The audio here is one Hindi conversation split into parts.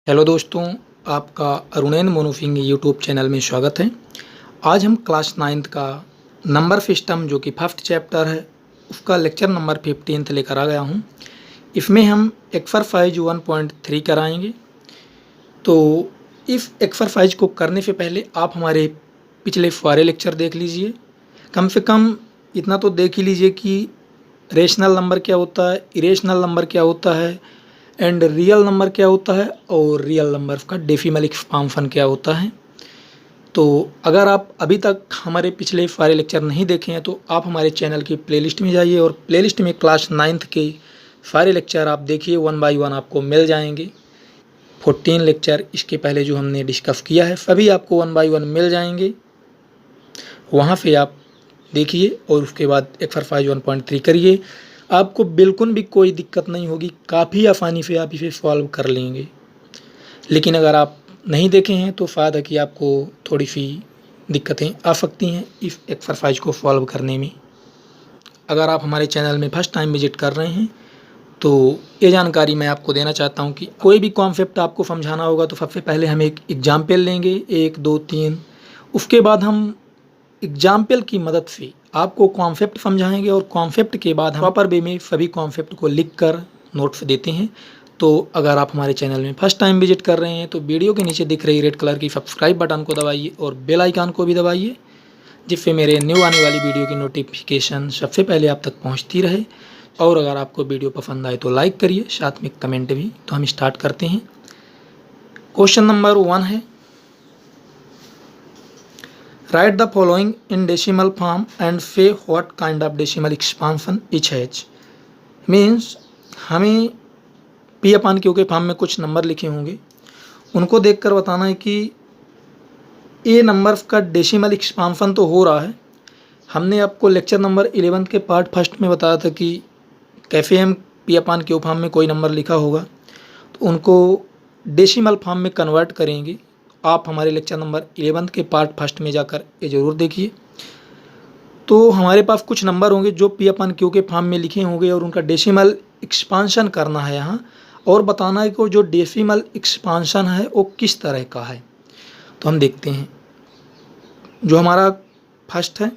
हेलो दोस्तों, आपका अरुणैन मोनोफिंग यूट्यूब चैनल में स्वागत है। आज हम क्लास 9th का नंबर सिस्टम जो कि फर्स्ट चैप्टर है उसका लेक्चर नंबर 15 लेकर आ गया हूँ। इसमें हम एक्सरसाइज 1.3 कराएंगे। तो इस एक्सरसाइज को करने से पहले आप हमारे पिछले सारे लेक्चर देख लीजिए। कम से कम इतना तो देख ही लीजिए कि रेशनल नंबर क्या होता है, इरेशनल नंबर क्या होता है एंड रियल नंबर क्या होता है और रियल नंबर का डेसिमल एक्सपांशन क्या होता है। तो अगर आप अभी तक हमारे पिछले सारे लेक्चर नहीं देखे हैं तो आप हमारे चैनल की प्लेलिस्ट में जाइए और प्लेलिस्ट में क्लास 9th के सारे लेक्चर आप देखिए, 1 बाय 1 आपको मिल जाएंगे। 14 लेक्चर इसके पहले जो हमने डिस्कस किया है सभी आपको 1 बाय 1 मिल जाएंगे। वहाँ से आप देखिए और उसके बाद एक्सरसाइज 1.3 करिए। आपको बिल्कुल भी कोई दिक्कत नहीं होगी, काफ़ी आसानी से आप इसे सॉल्व कर लेंगे। लेकिन अगर आप नहीं देखे हैं तो शायद है कि आपको थोड़ी सी दिक्कतें आ सकती हैं इस एक्सरसाइज को सॉल्व करने में। अगर आप हमारे चैनल में फर्स्ट टाइम विजिट कर रहे हैं तो ये जानकारी मैं आपको देना चाहता हूँ कि कोई भी कॉन्सेप्ट आपको समझाना होगा तो सबसे पहले हम एक एग्जाम्पल लेंगे, 1 2 3। उसके बाद हम एग्जाम्पल की मदद से आपको कॉन्सेप्ट समझाएंगे और कॉन्सेप्ट के बाद हम प्रॉपर वे में सभी कॉन्सेप्ट को लिख कर नोट्स देते हैं। तो अगर आप हमारे चैनल में फर्स्ट टाइम विजिट कर रहे हैं तो वीडियो के नीचे दिख रही रेड कलर की सब्सक्राइब बटन को दबाइए और बेल आइकन को भी दबाइए, जिससे मेरे न्यू आने वाली वीडियो की नोटिफिकेशन सबसे पहले आप तक पहुंचती रहे। और अगर आपको वीडियो पसंद आए तो लाइक करिए, साथ में कमेंट भी। तो हम स्टार्ट करते हैं। क्वेश्चन नंबर 1 है, write the following in decimal form and say what kind of decimal expansion each has. Means हमें पी अपान क्यू के फॉर्म में कुछ नंबर लिखे होंगे, उनको देखकर बताना है कि ये नंबर का डेसिमल एक्सपांशन तो हो रहा है। हमने आपको लेक्चर नंबर 11 के पार्ट फर्स्ट में बताया था कि कैसे हम पी अपान क्यू फॉर्म में कोई नंबर लिखा होगा तो उनको डेसिमल फॉर्म में कन्वर्ट करेंगे। आप हमारे लेक्चर नंबर 11 के पार्ट फर्स्ट में जाकर ये ज़रूर देखिए। तो हमारे पास कुछ नंबर होंगे जो पी अपान क्यू के फॉर्म में लिखे होंगे और उनका डेसिमल एक्सपांशन करना है यहाँ, और बताना है कि जो डेसिमल एक्सपांशन है वो किस तरह का है। तो हम देखते हैं। जो हमारा फर्स्ट है,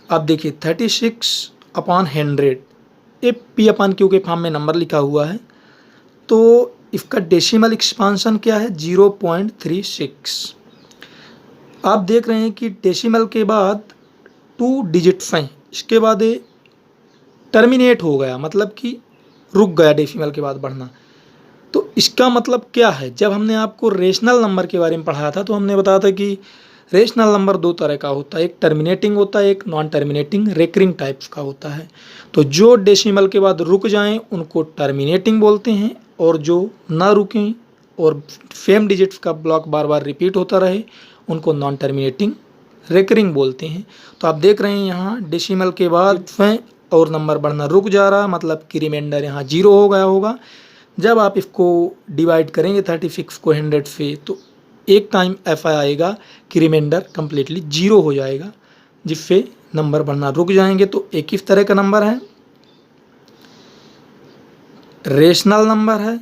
आप देखिए 36/100, ये पी अपान क्यू के फॉर्म में नंबर लिखा हुआ है। तो इसका डेसिमल एक्सपांशन क्या है, 0.36। आप देख रहे हैं कि डेसिमल के बाद 2 डिजिट्स हैं, इसके बाद ये टर्मिनेट हो गया, मतलब कि रुक गया डेसिमल के बाद बढ़ना। तो इसका मतलब क्या है, जब हमने आपको रेशनल नंबर के बारे में पढ़ाया था तो हमने बताया था कि रेशनल नंबर 2 तरह का होता है, एक टर्मिनेटिंग होता है, एक नॉन टर्मिनेटिंग रेकरिंग टाइप्स का होता है। तो जो डेसिमल के बाद रुक जाएं उनको टर्मिनेटिंग बोलते हैं, और जो ना रुकें और सेम डिजिट्स का ब्लॉक बार बार रिपीट होता रहे उनको नॉन टर्मिनेटिंग रेकरिंग बोलते हैं। तो आप देख रहे हैं यहाँ डेसिमल के बाद और नंबर बढ़ना रुक जा रहा, मतलब कि रिमाइंडर यहाँ 0 हो गया होगा। जब आप इसको डिवाइड करेंगे 36 को 100 से तो एक टाइम ऐसा आएगा कि रिमाइंडर कम्प्लीटली 0 हो जाएगा, जिससे नंबर बढ़ना रुक जाएंगे। तो एक इस तरह का नंबर है, रेशनल नंबर है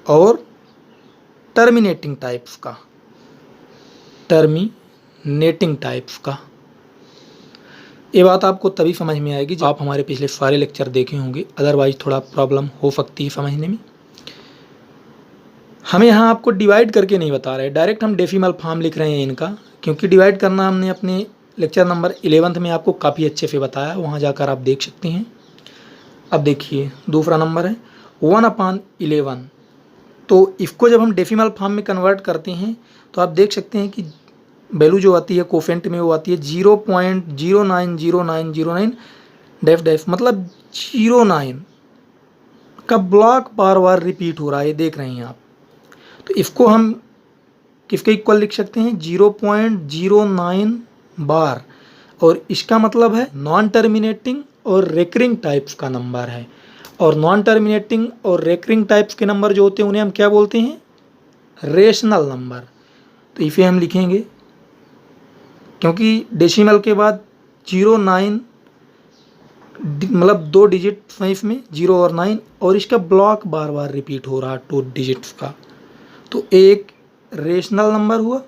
और टर्मिनेटिंग टाइप्स का, टर्मिनेटिंग टाइप्स का। ये बात आपको तभी समझ में आएगी जब आप हमारे पिछले सारे लेक्चर देखे होंगे, अदरवाइज थोड़ा प्रॉब्लम हो सकती है समझने में। हमें यहाँ आपको डिवाइड करके नहीं बता रहे, डायरेक्ट हम डेसिमल फॉर्म लिख रहे हैं इनका, क्योंकि डिवाइड करना हमने अपने लेक्चर नंबर 11 में आपको काफ़ी अच्छे से बताया, वहाँ जाकर आप देख सकते हैं। अब देखिए दूसरा नंबर है 1/11। तो इसको जब हम डेसिमल फॉर्म में कन्वर्ट करते हैं तो आप देख सकते हैं कि वैल्यू जो आती है कोफेंट में वो आती है 0.090909 डैश डैश, मतलब 09 का ब्लॉक बार बार रिपीट हो रहा है, ये देख रहे हैं आप। तो इसको हम किसके इक्वल लिख सकते हैं, 0.09 बार, और इसका मतलब है नॉन टर्मिनेटिंग और रेकरिंग टाइप्स का नंबर है। और नॉन टर्मिनेटिंग और रेकरिंग टाइप्स के नंबर जो होते हैं उन्हें हम क्या बोलते हैं, रेशनल नंबर। तो इसे हम लिखेंगे, क्योंकि डेसिमल के बाद 09 मतलब 2 डिजिट 5 में 0 और 9, और इसका ब्लॉक बार बार रिपीट हो रहा 2 डिजिट्स का, तो एक रेशनल नंबर हुआ।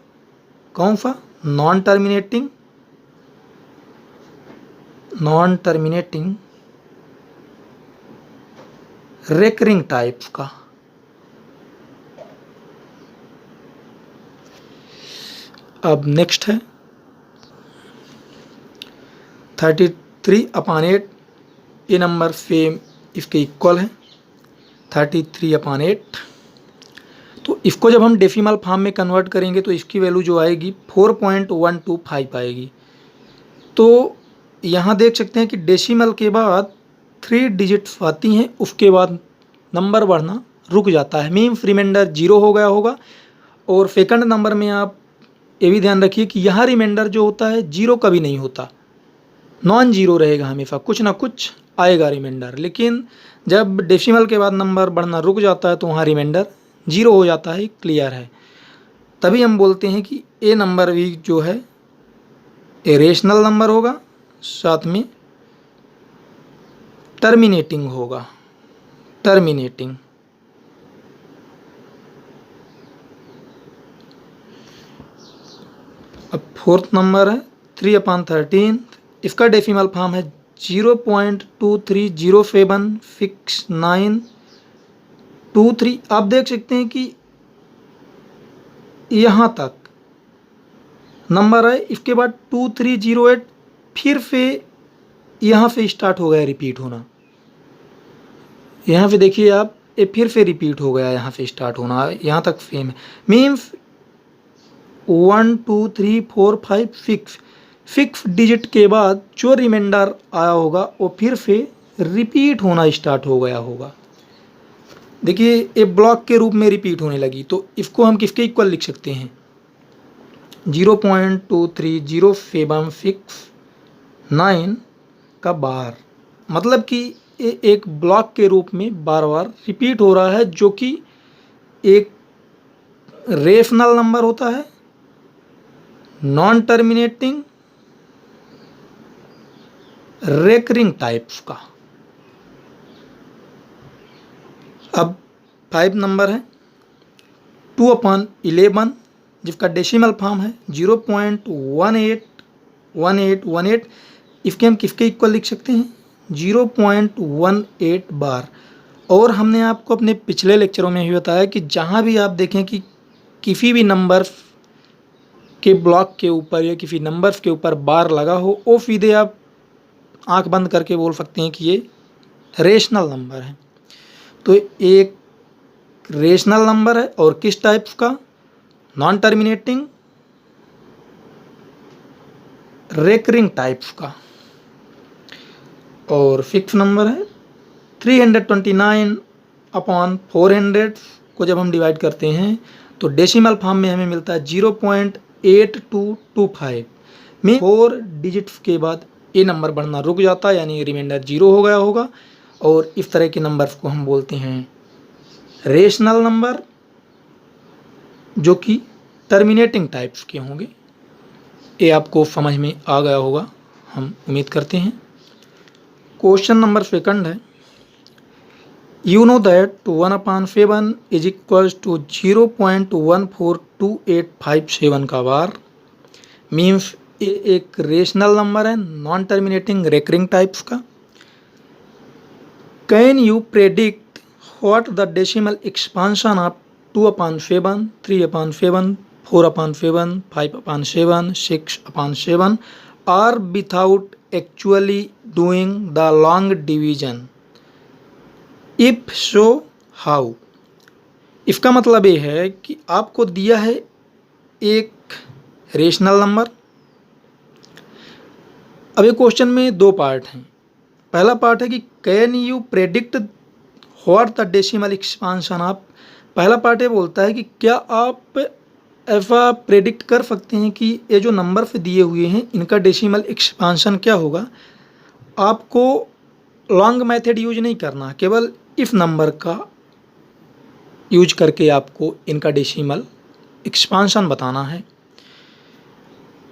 कौन सा? नॉन टर्मिनेटिंग रेकरिंग टाइप का। अब नेक्स्ट है 33/8, ये नंबर सेम इसके इक्वल है 33/8। तो इसको जब हम डेसिमल फॉर्म में कन्वर्ट करेंगे तो इसकी वैल्यू जो आएगी 4.125 आएगी। तो यहाँ देख सकते हैं कि डेसिमल के बाद 3 डिजिट्स आती हैं, उसके बाद नंबर बढ़ना रुक जाता है, मीन्स रिमाइंडर 0 हो गया होगा। और सेकंड नंबर में आप ये भी ध्यान रखिए कि यहाँ रिमाइंडर जो होता है 0 कभी नहीं होता, नॉन जीरो रहेगा, हमेशा कुछ ना कुछ आएगा रिमाइंडर। लेकिन जब डेसिमल के बाद नंबर बढ़ना रुक जाता है तो वहाँ रिमाइंडर 0 हो जाता है, क्लियर है। तभी हम बोलते हैं कि ये नंबर भी जो है ये रेशनल नंबर होगा, साथ में टर्मिनेटिंग होगा, टर्मिनेटिंग। अब फोर्थ नंबर है 3/13, इसका डेसिमल फॉर्म है 0.23076923। आप देख सकते हैं कि यहाँ तक नंबर है, इसके बाद 2308 फिर से यहाँ से स्टार्ट हो गया रिपीट होना। यहाँ पे देखिए आप, ये फिर से रिपीट हो गया, यहाँ से स्टार्ट होना, यहाँ तक सेम है। मीन्स 1 2 3 4 5 6 डिजिट के बाद जो रिमाइंडर आया होगा वो फिर से रिपीट होना स्टार्ट हो गया होगा। देखिए ये ब्लॉक के रूप में रिपीट होने लगी, तो इसको हम किसके इक्वल लिख सकते हैं? 0.230769 का बार, मतलब कि ये एक ब्लॉक के रूप में बार बार रिपीट हो रहा है, जो कि एक रेशनल नंबर होता है, नॉन टर्मिनेटिंग रेकरिंग टाइप्स का। अब 5 नंबर है 2/11, जिसका डेसिमल फॉर्म है 0.181818। इसके हम किसके इक्वल लिख सकते हैं? 0.18 बार। और हमने आपको अपने पिछले लेक्चरों में भी बताया कि जहाँ भी आप देखें कि किसी भी नंबर के ब्लॉक के ऊपर या किसी नंबर्स के ऊपर बार लगा हो, वो सीधे आप आंख बंद करके बोल सकते हैं कि ये रेशनल नंबर है। तो एक रेशनल नंबर है, और किस टाइप्स का? नॉन टर्मिनेटिंग रेकरिंग टाइप्स का। और 6 नंबर है 329/400 को जब हम डिवाइड करते हैं तो डेसिमल फॉर्म में हमें मिलता है 0.8225 में 4 डिजिट्स के बाद ये नंबर बढ़ना रुक जाता है, यानी रिमाइंडर 0 हो गया होगा। और इस तरह के नंबर्स को हम बोलते हैं रेशनल नंबर, जो कि टर्मिनेटिंग टाइप्स के होंगे। ये आपको समझ में आ गया होगा, हम उम्मीद करते हैं। क्वेश्चन नंबर सेकंड है, you know that 1/7 is equals to 0.142857 का बार। मीन्स ये एक रेशनल नंबर है, नॉन टर्मिनेटिंग रेकरिंग टाइप्स का। Can you predict what the decimal expansion of 2/7, 3/7, 4/7, 5/7, 6/7 are without actually doing the long division? If so how? इसका मतलब ये है कि आपको दिया है एक रेशनल नंबर। अब ये क्वेश्चन में 2 पार्ट हैं। पहला पार्ट है कि can you predict what the decimal expansion of. पहला पार्ट ये बोलता है कि क्या आप ऐसा प्रेडिक्ट कर सकते हैं कि ये जो नंबर से दिए हुए हैं इनका डेसिमल एक्सपांशन क्या होगा। आपको लॉन्ग मेथड यूज नहीं करना, केवल इफ नंबर का यूज करके आपको इनका डेसिमल एक्सपांशन बताना है।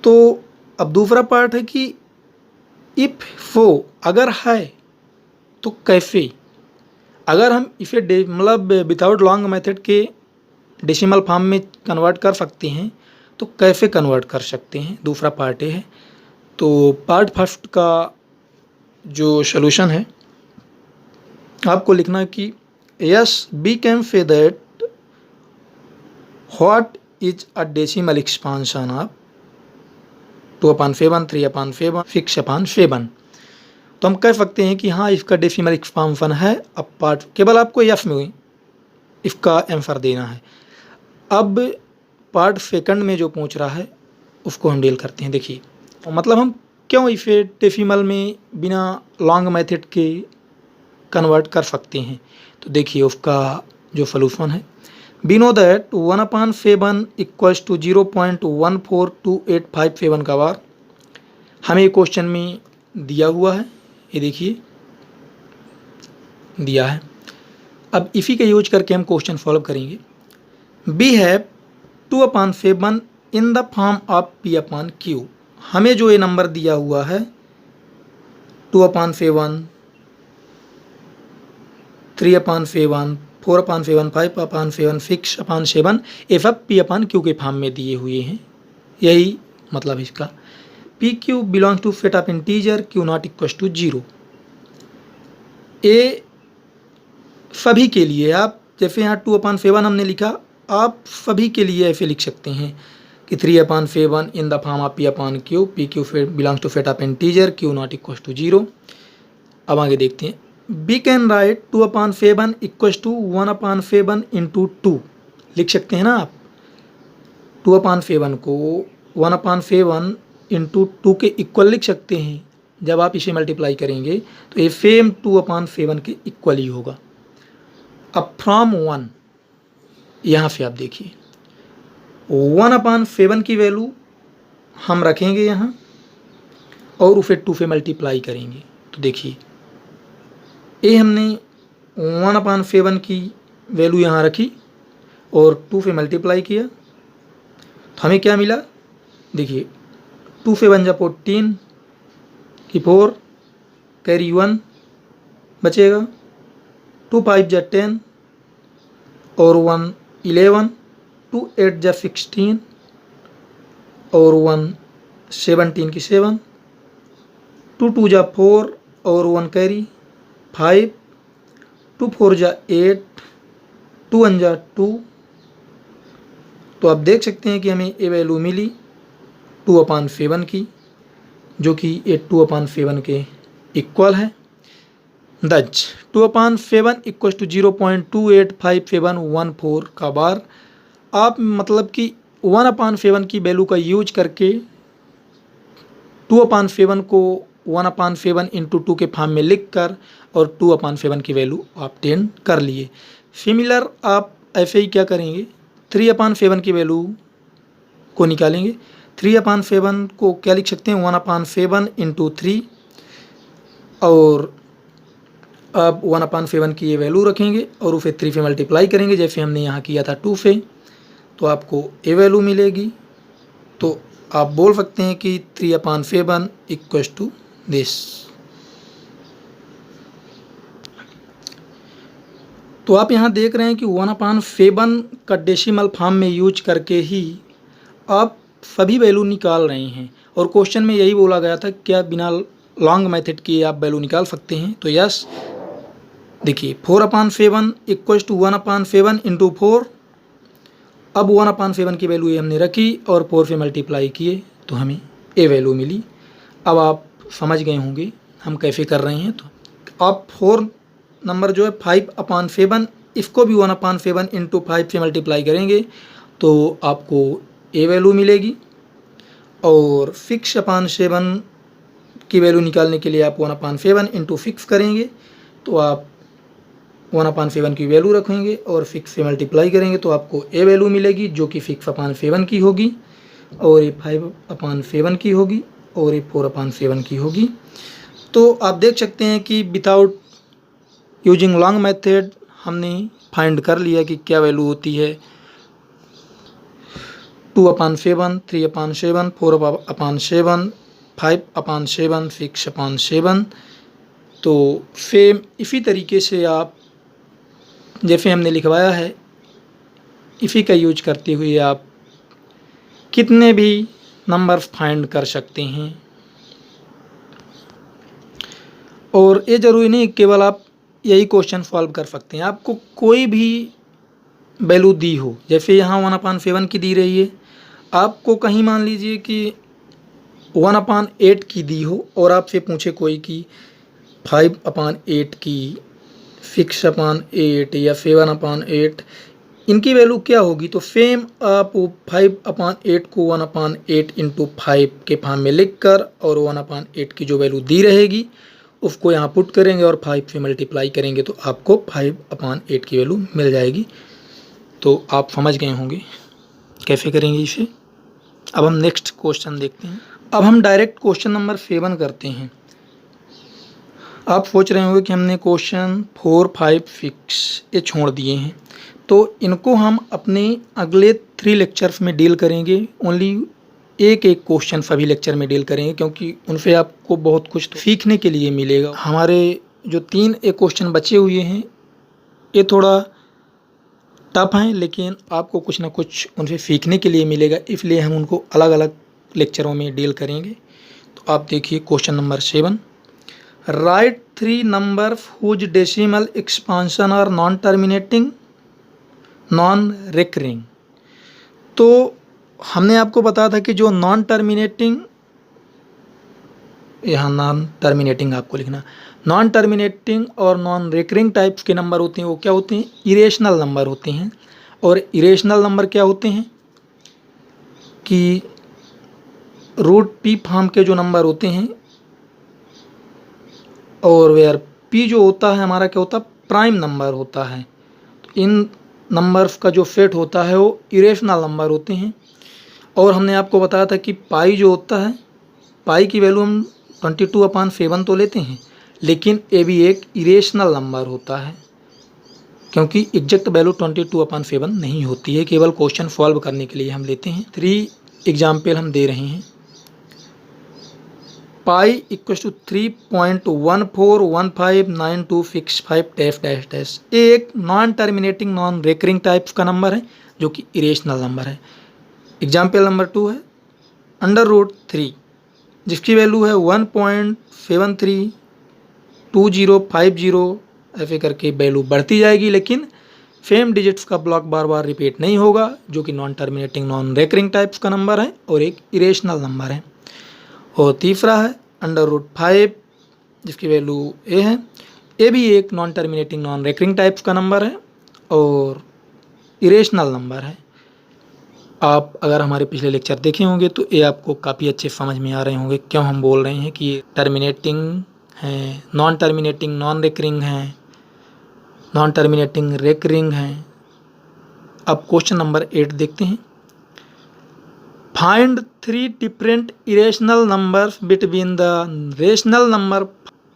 तो अब दूसरा पार्ट है कि इफ़ फो अगर है तो कैसे, अगर हम इसे मतलब विदाउट लॉन्ग मेथड के डेसिमल फॉर्म में कन्वर्ट कर सकते हैं तो कैसे कन्वर्ट कर सकते हैं, दूसरा पार्ट ये है। तो पार्ट फर्स्ट का जो सॉल्यूशन है आपको लिखना है कि yes we can say that what is a decimal expansion of 2/7, 3/7, 6/7। तो हम कह सकते हैं कि हाँ इसका डेसिमल एक्सपांशन है। अब पार्ट केवल आपको यस में इसका आंसर देना है। अब पार्ट सेकंड में जो पूछ रहा है उसको हम डील करते हैं। देखिए मतलब हम क्यों इसे डेसिमल में बिना लॉन्ग मेथड के कन्वर्ट कर सकते हैं। तो देखिए उसका जो सॉल्यूशन है, we know that 1/7 equals to 0.142857 का बार हमें क्वेश्चन में दिया हुआ है, ये देखिए दिया है। अब इसी का यूज करके हम क्वेश्चन सॉल्व करेंगे। We have 2/7 in the form of P/Q। हमें जो ये नंबर दिया हुआ है 2/7, 3/7, 4/7, 5/7, 6/7 ये सब P/Q के फॉर्म में दिए हुए हैं। यही मतलब इसका PQ belongs to set of integer Q not equal to 0। ये सभी के लिए आप जैसे यहाँ 2/7 हमने लिखा, आप सभी के लिए ऐसे लिख सकते हैं कि 3/7 in the form of P/Q, PQ belongs to set of integer Q not equal to 0। अब आगे देखते हैं, we can write 2/7 equal to 1/7 into 2 लिख सकते हैं ना आप। 2/7 को 1/7 इंटू 2 के इक्वल लिख सकते हैं। जब आप इसे मल्टीप्लाई करेंगे तो ये सेम 2/7 के इक्वल ही होगा। अब फ्रॉम 1 यहाँ से आप देखिए 1/7 की वैल्यू हम रखेंगे यहाँ और उसे 2 से मल्टीप्लाई करेंगे। तो देखिए ये हमने 1/7 की वैल्यू यहाँ रखी और 2 से मल्टीप्लाई किया तो हमें क्या मिला, देखिए 2 से 1 जा 14 की 4 कैरी 1 बचेगा, 2 5 जा 10 और 1 11, 2 8 जा 16 और 1 17 की 7, 2 2 जा 4 और 1 कैरी 5, 2 4 जा 8, 2 1 जा 2। तो आप देख सकते हैं कि हमें ये वैल्यू मिली 2/7 की, जो कि ये 2/7 के इक्वल है। दच 2/7 इक्वल टू 0.285714 का बार आप मतलब कि 1/7 की वैल्यू का यूज करके 2/7 को 1/7 इंटू 2 के फॉर्म में लिख कर और 2/7 की वैल्यू ऑब्टेन कर लिए। सिमिलर आप ऐसे ही क्या करेंगे, 3/7 की वैल्यू को निकालेंगे। 3/7 को क्या लिख सकते हैं, 1/7 इंटू 3 और आप 1/7 की ये वैल्यू रखेंगे और उसे 3 से मल्टीप्लाई करेंगे जैसे हमने यहाँ किया था 2 से, तो आपको ये वैल्यू मिलेगी। तो आप बोल सकते हैं कि 3/7 इक्वल टू दिस। तो आप यहाँ देख रहे हैं कि 1/7 का डेसिमल फॉर्म में यूज करके ही आप सभी वैल्यू निकाल रहे हैं और क्वेश्चन में यही बोला गया था क्या बिना लॉन्ग मेथड के आप वैल्यू निकाल सकते हैं। तो यस देखिए 4/7 इक्वल टू 1/7 इंटू 4। अब 1/7 की वैल्यू ये हमने रखी और 4 से मल्टीप्लाई किए तो हमें ये वैल्यू मिली। अब आप समझ गए होंगे हम कैसे कर रहे हैं। तो आप 4 नंबर जो है 5/7 इसको भी 1/7 इंटू 5 से मल्टीप्लाई करेंगे तो आपको ये वैल्यू मिलेगी और 6/7 की वैल्यू निकालने के लिए आप 1/7 इंटू 6 करेंगे तो आप 1/7 की वैल्यू रखेंगे और 6 से मल्टीप्लाई करेंगे तो आपको ये वैल्यू मिलेगी जो कि 6/7 की होगी और ये 5/7 की होगी और ये 4/7 की होगी। तो आप देख सकते हैं कि विदाउट यूजिंग लॉन्ग मेथड हमने फाइंड कर लिया कि क्या वैल्यू होती है 2/7, 3/7, 4/7, 5/7 6/7। तो फेम इसी तरीके से आप जैसे हमने लिखवाया है इसी का यूज करते हुए आप कितने भी नंबर फाइंड कर सकते हैं। और ये ज़रूरी नहीं केवल आप यही क्वेश्चन सॉल्व कर सकते हैं, आपको कोई भी वैल्यू दी हो, जैसे यहाँ 1/7 की दी रही है, आपको कहीं मान लीजिए कि 1/8 की दी हो और आपसे पूछे कोई कि 5/8 की, 6/8 या 7/8 इनकी वैल्यू क्या होगी, तो सेम आप 5/8 को 1/8 इंटू 5 के फॉर्म में लिख कर और 1/8 की जो वैल्यू दी रहेगी उसको यहाँ पुट करेंगे और 5 से मल्टीप्लाई करेंगे तो आपको 5/8 की वैल्यू मिल जाएगी। तो आप समझ गए होंगे कैसे करेंगे इसे। अब हम नेक्स्ट क्वेश्चन देखते हैं। अब हम डायरेक्ट क्वेश्चन नंबर 7 करते हैं। आप सोच रहे होंगे कि हमने क्वेश्चन 4, 5, 6 ये छोड़ दिए हैं, तो इनको हम अपने अगले 3 लेक्चर्स में डील करेंगे। ओनली एक एक क्वेश्चन सभी लेक्चर में डील करेंगे क्योंकि उनसे आपको बहुत कुछ सीखने के लिए मिलेगा। हमारे जो 3 एक क्वेश्चन बचे हुए हैं ये थोड़ा टफ हैं, लेकिन आपको कुछ ना कुछ उनसे सीखने के लिए मिलेगा, इसलिए हम उनको अलग अलग लेक्चरों में डील करेंगे। तो आप देखिए question number 7, write 3 number whose decimal expansion are non terminating non recurring. तो हमने आपको बताया था कि जो नॉन टर्मिनेटिंग, यहाँ नॉन टर्मिनेटिंग आपको लिखना, नॉन टर्मिनेटिंग और नॉन रिकरिंग टाइप्स के नंबर होते हैं वो क्या होते हैं, इरेशनल नंबर होते हैं। और इरेशनल नंबर क्या होते हैं कि रूट पी फॉर्म के जो नंबर होते हैं और वेयर पी जो होता है हमारा क्या होता है, प्राइम नंबर होता है। तो इन नंबर्स का जो सेट होता है वो इरेशनल नंबर होते हैं। और हमने आपको बताया था कि पाई जो होता है, पाई की वैल्यू हम 22/7 तो लेते हैं, लेकिन ये भी एक इरेशनल नंबर होता है क्योंकि एग्जैक्ट वैल्यू 22/7 नहीं होती है, केवल क्वेश्चन सॉल्व करने के लिए हम लेते हैं। 3 एग्जाम्पल हम दे रहे हैं। पाई इक्वल टू 3.14159265 ये एक non terminating non recurring types का नंबर है जो कि इरेशनल नंबर है। एग्जाम्पल नंबर 2 है √3 जिसकी वैल्यू है 1.732050, ऐसे करके वैल्यू बढ़ती जाएगी, लेकिन सेम डिजिट्स का ब्लॉक बार बार रिपीट नहीं होगा, जो कि non terminating non recurring types का नंबर है और एक इरेशनल नंबर है। और तीसरा है √5 जिसकी वैल्यू ए है, ये भी एक non terminating non recurring types का नंबर है और इरेशनल नंबर है। आप अगर हमारे पिछले लेक्चर देखे होंगे तो ये आपको काफ़ी अच्छे समझ में आ रहे होंगे क्यों हम बोल रहे हैं कि ये टर्मिनेटिंग हैं, नॉन टर्मिनेटिंग नॉन रिकरिंग हैं, नॉन टर्मिनेटिंग रिकरिंग हैं। अब क्वेश्चन नंबर 8 देखते हैं। Find 3 different irrational numbers between the rational number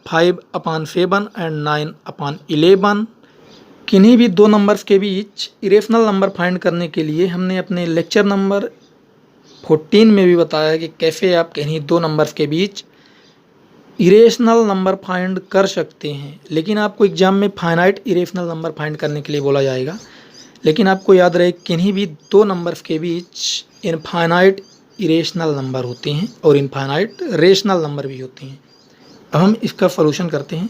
5/7 and 9/11। किन्हीं भी 2 नंबर्स के बीच इरेशनल नंबर फाइंड करने के लिए हमने अपने लेक्चर नंबर 14 में भी बताया कि कैसे आप किन्हीं 2 नंबर्स के बीच इरेशनल नंबर फाइंड कर सकते हैं। लेकिन आपको एग्जाम में फाइनाइट इरेशनल नंबर फाइंड करने के लिए बोला जाएगा, लेकिन आपको याद रहे किन्हीं भी 2 नंबर्स के बीच इनफाइनाइट इरेशनल नंबर होते हैं और इनफाइनाइट रेशनल नंबर भी होते हैं। अब हम इसका सॉल्यूशन करते हैं।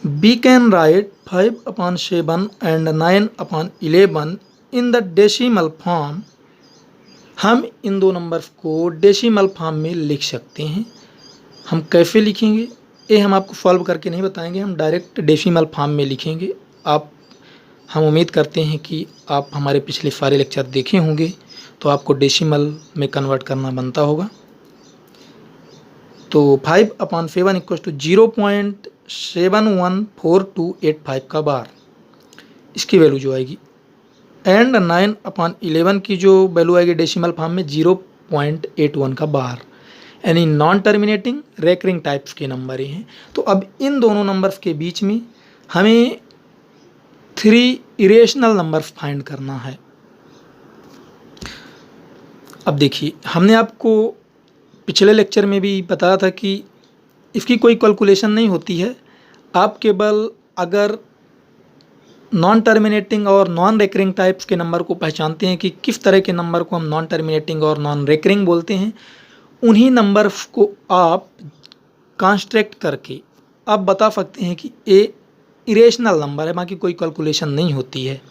We can write 5/7 and 9/11 in the decimal form. हम इन 2 नंबर्स को डेसिमल फॉर्म में लिख सकते हैं। हम कैसे लिखेंगे ये हम आपको सॉल्व करके नहीं बताएंगे, हम डायरेक्ट डेसिमल फॉर्म में लिखेंगे। हम उम्मीद करते हैं कि आप हमारे पिछले सारे लेक्चर देखे होंगे तो आपको डेसिमल में कन्वर्ट करना बनता होगा। तो 5/7 इक्वल टू 0.714285 का बार, इसकी वैल्यू जो आएगी, एंड 9/11 की जो वैल्यू आएगी डेसिमल फॉर्म में 0.81 का बार, यानी नॉन टर्मिनेटिंग रेकरिंग टाइप्स के नंबर हैं। तो अब इन दोनों नंबर्स के बीच में हमें 3 इरेशनल नंबर्स फाइंड करना है। अब देखिए हमने आपको पिछले लेक्चर में भी बताया था कि इसकी कोई कैलकुलेशन नहीं होती है। आप केवल अगर नॉन टर्मिनेटिंग और नॉन रेकरिंग टाइप्स के नंबर को पहचानते हैं कि किस तरह के नंबर को हम नॉन टर्मिनेटिंग और नॉन रेकरिंग बोलते हैं, उन्हीं नंबर्स को आप कंस्ट्रक्ट करके आप बता सकते हैं कि ए इरेशनल नंबर है, बाकी कोई कैलकुलेशन नहीं होती है।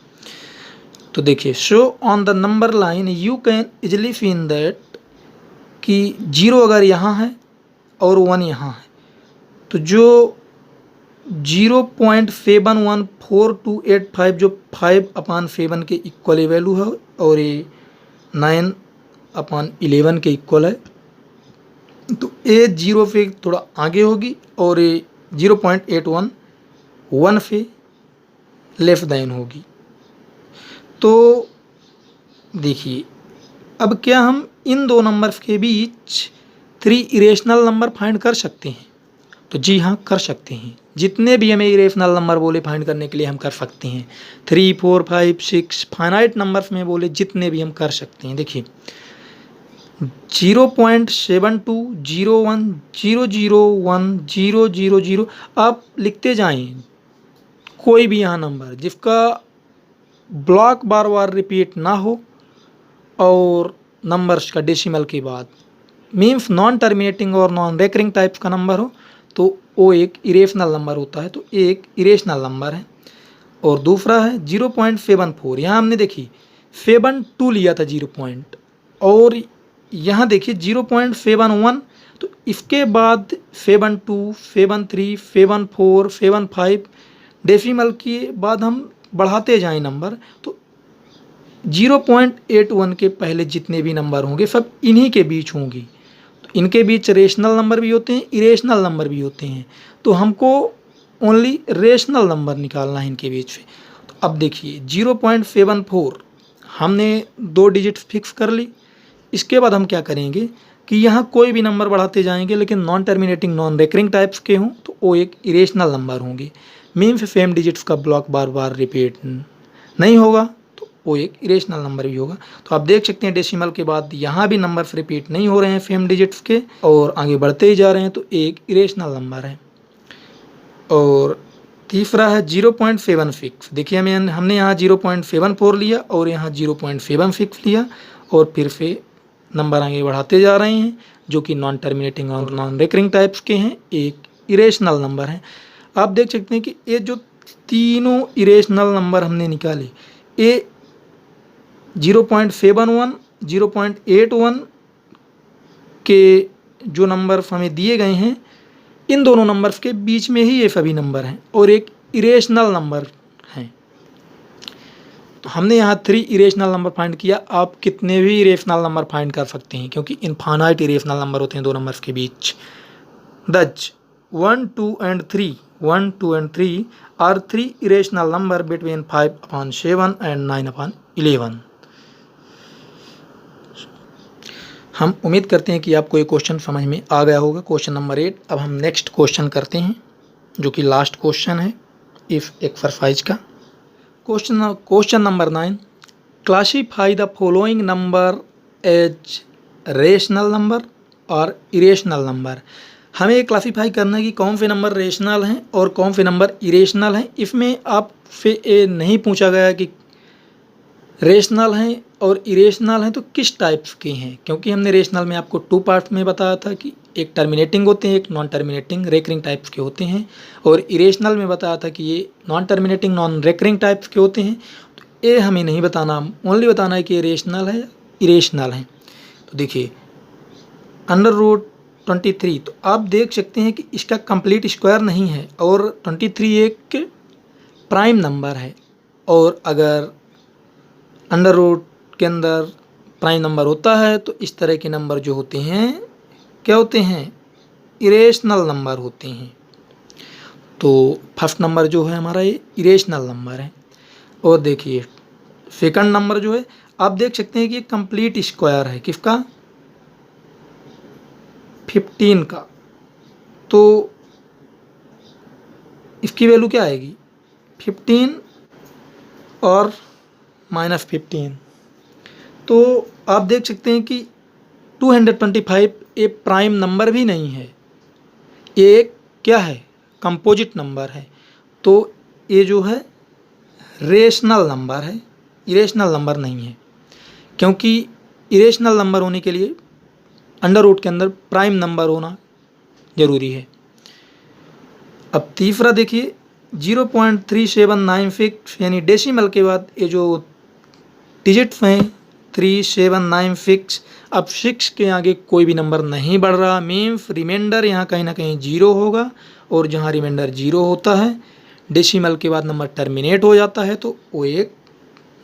तो देखिए, show on the number line you can easily feel that कि 0 अगर यहाँ है और 1 यहाँ है, तो जो 0.71428 जो 5/7 के इक्वल वैल्यू है और ये 9/11 के इक्वल है, तो ए 0 पे थोड़ा आगे होगी और ये 0.81 1 पे लेस देन होगी। तो देखिए, अब क्या हम इन दो नंबर्स के बीच 3 इरेशनल नंबर फाइंड कर सकते हैं? तो जी हाँ, कर सकते हैं। जितने भी हमें इरेशनल नंबर बोले फाइंड करने के लिए हम कर सकते हैं। 3, 4, 5, 6 फाइनाइट नंबर्स में बोले जितने भी हम कर सकते हैं। देखिए 0.72, 01, 001, 000 आप लिखते जाएं, कोई भी यहाँ नंबर जिसका ब्लॉक बार बार रिपीट ना हो और नंबर्स का डेसिमल के बाद मीन्स नॉन टर्मिनेटिंग और नॉन रेकरिंग टाइप का नंबर हो, तो वो एक इरेशनल नंबर होता है। तो एक इरेशनल नंबर है। और दूसरा है 0.74, यहाँ हमने देखी 72 लिया था 0 पॉइंट, और यहाँ देखिए 0.71, तो इसके बाद 72, 73, 74, 75 डेसिमल के बाद हम बढ़ाते जाएं नंबर, तो 0.81 के पहले जितने भी नंबर होंगे सब इन्हीं के बीच होंगी। तो इनके बीच रेशनल नंबर भी होते हैं, इरेशनल नंबर भी होते हैं। तो हमको ओनली रेशनल नंबर निकालना है इनके बीच से। तो अब देखिए 0.74 हमने 2 डिजिट फिक्स कर ली। इसके बाद हम क्या करेंगे कि यहाँ कोई भी नंबर बढ़ाते जाएंगे, लेकिन non terminating non recurring types के हों तो वो एक इरेशनल नंबर होंगे। मीन्स सेम डिजिट्स का ब्लॉक बार बार रिपीट नहीं होगा, तो वो एक इरेशनल नंबर भी होगा। तो आप देख सकते हैं डेसिमल के बाद यहाँ भी नंबर्स रिपीट नहीं हो रहे हैं सेम डिजिट्स के, और आगे बढ़ते ही जा रहे हैं, तो एक इरेशनल नंबर है। और तीसरा है 0.76। देखिए हमने यहाँ 0.74 लिया और यहाँ 0.76 लिया, और फिर से नंबर आगे बढ़ाते जा रहे हैं, जो कि नॉन टर्मिनेटिंग और नॉन रेकरिंग टाइप्स के हैं, एक इरेशनल नंबर है। आप देख सकते हैं कि ये जो तीनों इरेशनल नंबर हमने निकाले, ये 0.71, 0.81 के जो नंबर हमें दिए गए हैं, इन दोनों नंबर्स के बीच में ही ये सभी नंबर हैं और एक इरेशनल नंबर हैं। तो हमने यहाँ 3 इरेशनल नंबर फाइंड किया। आप कितने भी इरेशनल नंबर फाइंड कर सकते हैं, क्योंकि इनफाइनाइट इरेशनल नंबर होते हैं दो नंबर्स के बीच। दच 1, 2 and 3 are 3 irrational number between 5/7 and 9/11। हम उम्मीद करते हैं कि आपको ये क्वेश्चन समझ में आ गया होगा, क्वेश्चन नंबर 8। अब हम नेक्स्ट क्वेश्चन करते हैं, जो कि लास्ट क्वेश्चन है इफ एक्सरसाइज का। Question number 9, classify the following number as rational number और इरेशनल नंबर। हमें क्लासीफाई करना है कि कौन से नंबर रेशनल हैं और कौन से नंबर इरेशनल हैं। इसमें आपसे ये नहीं पूछा गया कि रेशनल हैं और इरेशनल हैं तो किस टाइप्स के हैं, क्योंकि हमने रेशनल में आपको 2 पार्ट में बताया था कि एक टर्मिनेटिंग होते हैं, एक नॉन टर्मिनेटिंग रेकरिंग टाइप्स के होते हैं, और इरेशनल में बताया था कि ये non terminating non recurring types के होते हैं। तो ये हमें नहीं बताना, ओनली बताना है कि ये रेशनल है इरेशनल हैं। तो देखिए √23, तो आप देख सकते हैं कि इसका कंप्लीट स्क्वायर नहीं है, और 23 एक प्राइम नंबर है, और अगर अंडर रूट के अंदर प्राइम नंबर होता है तो इस तरह के नंबर जो होते हैं क्या होते हैं, इरेशनल नंबर होते हैं। तो फर्स्ट नंबर जो है हमारा ये इरेशनल नंबर है। और देखिए सेकंड नंबर जो है आप देख सकते हैं कि कंप्लीट स्क्वायर है, किसका, 15 का। तो इसकी वैल्यू क्या आएगी, 15 और -15। तो आप देख सकते हैं कि 225 ये प्राइम नंबर भी नहीं है, ये एक क्या है, कंपोजिट नंबर है। तो ये जो है रेशनल नंबर है, इरेशनल नंबर नहीं है, क्योंकि इरेशनल नंबर होने के लिए अंडर रूट के अंदर प्राइम नंबर होना ज़रूरी है। अब तीसरा देखिए 0.3796 यानी डेसिमल के बाद ये जो डिजिट्स हैं 3796, अब 6 के आगे कोई भी नंबर नहीं बढ़ रहा, मीन्स रिमाइंडर यहाँ कहीं ना कहीं 0 होगा, और जहाँ रिमाइंडर 0 होता है डेसिमल के बाद नंबर टर्मिनेट हो जाता है, तो वो एक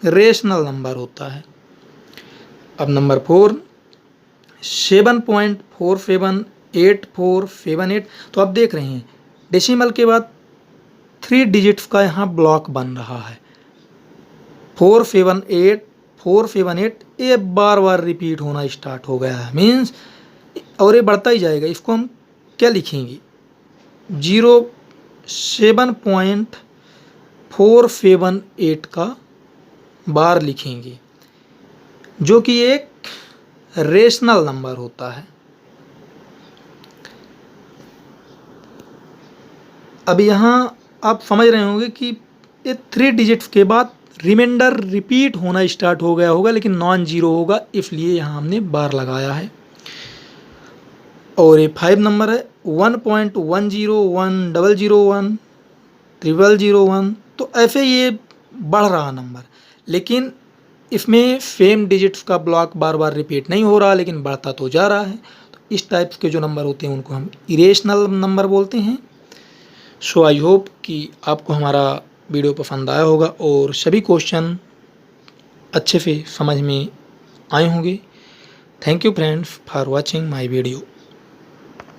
रेशनल नंबर होता है। अब नंबर 4 7.47848, तो आप देख रहे हैं डेसिमल के बाद 3 डिजिट्स का यहाँ ब्लॉक बन रहा है, 478 ये बार बार रिपीट होना स्टार्ट हो गया है, मीन्स और ये बढ़ता ही जाएगा। इसको हम क्या लिखेंगे, 7.478 का बार लिखेंगे, जो कि एक रेशनल नंबर होता है। अब यहाँ आप समझ रहे होंगे कि ये 3 डिजिट्स के बाद रिमाइंडर रिपीट होना स्टार्ट हो गया होगा, लेकिन नॉन जीरो होगा, इसलिए यहाँ हमने बार लगाया है। और ये 5 नंबर है 1.1010010001 तो ऐसे ये बढ़ रहा नंबर, लेकिन इसमें सेम डिजिट्स का ब्लॉक बार बार रिपीट नहीं हो रहा, लेकिन बढ़ता तो जा रहा है। तो इस टाइप्स के जो नंबर होते हैं उनको हम इरेशनल नंबर बोलते हैं। सो आई होप कि आपको हमारा वीडियो पसंद आया होगा और सभी क्वेश्चन अच्छे से समझ में आए होंगे। Thank you friends for watching my video.